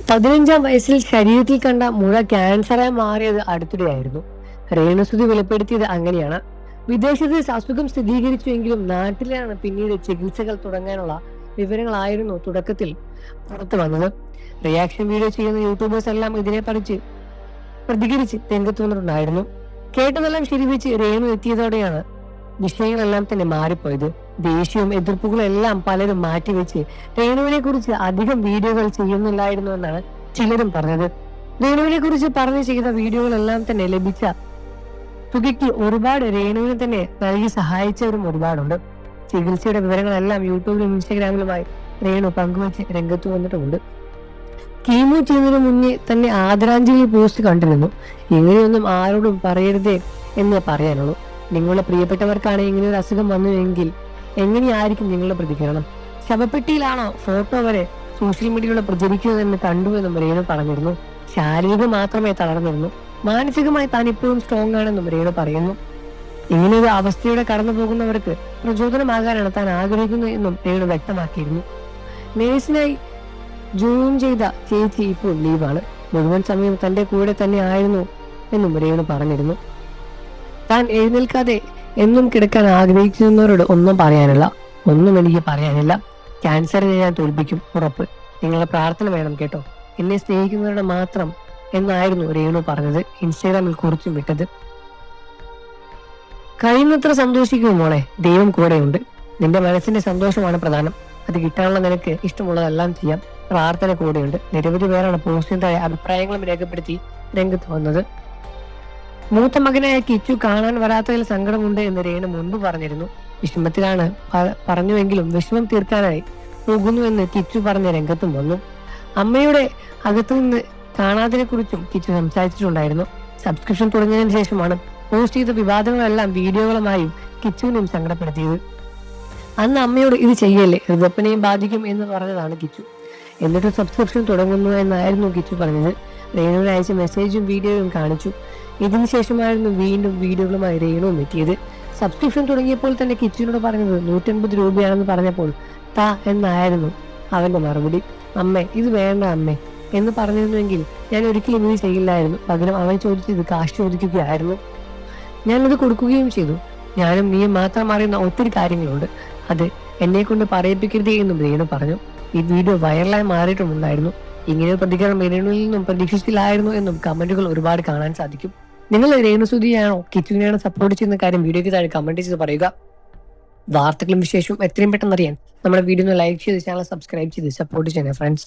15-ാം വയസ്സിൽ ശരീരത്തിൽ കണ്ട മുഴ ക്യാൻസറായി മാറിയത് അടുത്തിടെയായിരുന്നു. രേണുസുതി വെളിപ്പെടുത്തിയത് അങ്ങനെയാണ്. വിദേശത്ത് അസുഖം സ്ഥിരീകരിച്ചുവെങ്കിലും നാട്ടിലാണ് പിന്നീട് ചികിത്സകൾ തുടങ്ങാനുള്ള വിവരങ്ങളായിരുന്നു തുടക്കത്തിൽ പുറത്തു വന്നത്. റിയാക്ഷൻ വീഡിയോ ചെയ്യുന്ന യൂട്യൂബേഴ്സ് എല്ലാം ഇതിനെ പ്രതികരിച്ച് രംഗത്ത് വന്നിട്ടുണ്ടായിരുന്നു. കേട്ടതെല്ലാം ശരിവെച്ച് രേണു എത്തിയതോടെയാണ് വിഷയങ്ങളെല്ലാം തന്നെ മാറിപ്പോയത്. ദേഷ്യവും എതിർപ്പുകളും എല്ലാം പലരും മാറ്റിവെച്ച് രേണുവിനെ കുറിച്ച് അധികം വീഡിയോകൾ ചെയ്യുന്നില്ലായിരുന്നു എന്നാണ് ചിലരും പറഞ്ഞത്. രേണുവിനെ കുറിച്ച് പറഞ്ഞു ചെയ്ത വീഡിയോകളെല്ലാം തന്നെ ലഭിച്ച തുകയ്ക്ക് ഒരുപാട് രേണുവിനെ തന്നെ നൽകി സഹായിച്ചവരും ഒരുപാടുണ്ട്. ചികിത്സയുടെ വിവരങ്ങളെല്ലാം യൂട്യൂബിലും ഇൻസ്റ്റാഗ്രാമിലുമായി രേണു പങ്കുവച്ച് രംഗത്ത് വന്നിട്ടുമുണ്ട്. കീമോ ചെയ്യുന്നതിന് മുന്നേ തന്നെ ആദരാഞ്ജലി പോസ്റ്റ് കണ്ടിരുന്നു. ഇങ്ങനെയൊന്നും ആരോടും പറയരുതേ എന്ന് പറയാനുള്ളൂ. നിങ്ങളുടെ പ്രിയപ്പെട്ടവർക്കാണ് ഇങ്ങനെ ഒരു അസുഖം വന്നുവെങ്കിൽ എങ്ങനെയായിരിക്കും നിങ്ങളുടെ പ്രതികരണം? ശവപ്പെട്ടിയിലാണോ ഫോട്ടോ വരെ സോഷ്യൽ മീഡിയയിലൂടെ പ്രചരിക്കുന്നതെന്ന് കണ്ടുവെന്നും രേണു പറഞ്ഞിരുന്നു. ശാരീരികം മാത്രമേ തളർന്നിരുന്നു, മാനസികമായി താൻ ഇപ്പോഴും സ്ട്രോങ് ആണെന്നും രേണു പറയുന്നു. ഇങ്ങനെയൊരു അവസ്ഥയുടെ കടന്നു പോകുന്നവർക്ക് പ്രചോദനമാകാനാണ് താൻ ആഗ്രഹിക്കുന്നത് എന്നും രേണു വ്യക്തമാക്കിയിരുന്നു. നേഴ്സിനായി ജോയിൻ ചെയ്ത ചേച്ചി ഇപ്പോൾ ലീവാണ്. മുഴുവൻ സമയം തന്റെ കൂടെ തന്നെ ആയിരുന്നു എന്നും രേണു പറഞ്ഞിരുന്നു. താൻ എഴുന്നേൽക്കാതെ എന്നും കിടക്കാൻ ആഗ്രഹിക്കുന്നവരോട് ഒന്നും എനിക്ക് പറയാനില്ല. ക്യാൻസറിനെ ഞാൻ തോൽപ്പിക്കും, ഉറപ്പ്. നിങ്ങളുടെ പ്രാർത്ഥന വേണം കേട്ടോ. എന്നെ സ്നേഹിക്കുന്നവരുടെ മാത്രം എന്നായിരുന്നു രേണു പറഞ്ഞത്. ഇൻസ്റ്റാഗ്രാമിൽ കുറിച്ചും വിട്ടത്. കഴിയുന്നത്ര സന്തോഷിക്കും മോളെ, ദൈവം കൂടെയുണ്ട്. നിന്റെ മനസ്സിന്റെ സന്തോഷമാണ് പ്രധാനം. അത് കിട്ടാനുള്ള നിനക്ക് ഇഷ്ടമുള്ളതെല്ലാം ചെയ്യാം. പ്രാർത്ഥന കൂടെയുണ്ട്. നിരവധി പേരാണ് പോസ്റ്റിന്റെ അഭിപ്രായങ്ങളും രേഖപ്പെടുത്തി രംഗത്ത് വന്നത്. മൂത്ത മകനായ കിച്ചു കാണാൻ വരാത്തതിൽ സങ്കടമുണ്ട് എന്ന് രേണു മുൻപ് പറഞ്ഞിരുന്നു. വിഷമത്തിലാണ് പറഞ്ഞുവെങ്കിലും വിഷമം തീർക്കാനായി പോകുന്നു എന്ന് കിച്ചു പറഞ്ഞ രംഗത്തും വന്നു. അമ്മയുടെ അകത്തുനിന്ന് കാണാതിനെ കുറിച്ചും കിച്ചു സംസാരിച്ചിട്ടുണ്ടായിരുന്നു. സബ്സ്ക്രിപ്ഷൻ തുടങ്ങിയതിനു ശേഷമാണ് പോസ്റ്റ് ചെയ്ത വിവാദങ്ങളെല്ലാം വീഡിയോകളുമായും കിച്ചുവിനെയും സങ്കടപ്പെടുത്തിയത്. അന്ന് അമ്മയോട് ഇത് ചെയ്യല്ലേ, ഹൃദയപ്പനെയും ബാധിക്കും എന്ന് പറഞ്ഞതാണ് കിച്ചു. എന്നിട്ട് സബ്സ്ക്രിപ്ഷൻ തുടങ്ങുന്നു എന്നായിരുന്നു കിച്ചു പറഞ്ഞത്. രേണുവിന് അയച്ച മെസ്സേജും വീഡിയോയും കാണിച്ചു. ഇതിനുശേഷമായിരുന്നു വീണ്ടും വീഡിയോകളുമായി രേണുവും എത്തിയത്. സബ്സ്ക്രിപ്ഷൻ തുടങ്ങിയപ്പോൾ തന്നെ കിച്ചുവിനോട് പറഞ്ഞത് 150 രൂപയാണെന്ന് പറഞ്ഞപ്പോൾ താ എന്നായിരുന്നു അവന്റെ മറുപടി. അമ്മേ, ഇത് വേണ്ട അമ്മേ എന്ന് പറഞ്ഞിരുന്നുവെങ്കിൽ ഞാൻ ഒരിക്കലും ഇത് ചെയ്യില്ലായിരുന്നു. പകരം അവൻ ചോദിച്ചത് കാശ് ചോദിക്കുകയായിരുന്നു. ഞാനത് കൊടുക്കുകയും ചെയ്തു. ഞാനും നീയും മാത്രം അറിയുന്ന ഒത്തിരി കാര്യങ്ങളുണ്ട്. അത് എന്നെ കൊണ്ട് പറയിപ്പിക്കരുതേ എന്നും രേണു പറഞ്ഞു. ഈ വീഡിയോ വൈറലായി മാറിയിട്ടുണ്ടായിരുന്നു. ഇങ്ങനെ പ്രതികരണം രേണുവിൽ നിന്നും പ്രതീക്ഷിച്ചില്ലായിരുന്നു എന്നും കമന്റുകൾ ഒരുപാട് കാണാൻ സാധിക്കും. നിങ്ങൾ രേണുസുതിയാണോ കിച്ചുവിനെയാണോ സപ്പോർട്ട് ചെയ്യുന്ന കാര്യം വീഡിയോയ്ക്ക് താഴെ കമന്റ് ചെയ്ത് പറയുക. വാർത്തകളും വിശേഷവും എത്രയും പെട്ടെന്ന് അറിയാൻ നമ്മുടെ വീഡിയോ ഒന്ന് ലൈക്ക് ചെയ്ത് ചാനൽ സബ്സ്ക്രൈബ് ചെയ്ത് സപ്പോർട്ട് ചെയ്യണേ ഫ്രണ്ട്സ്.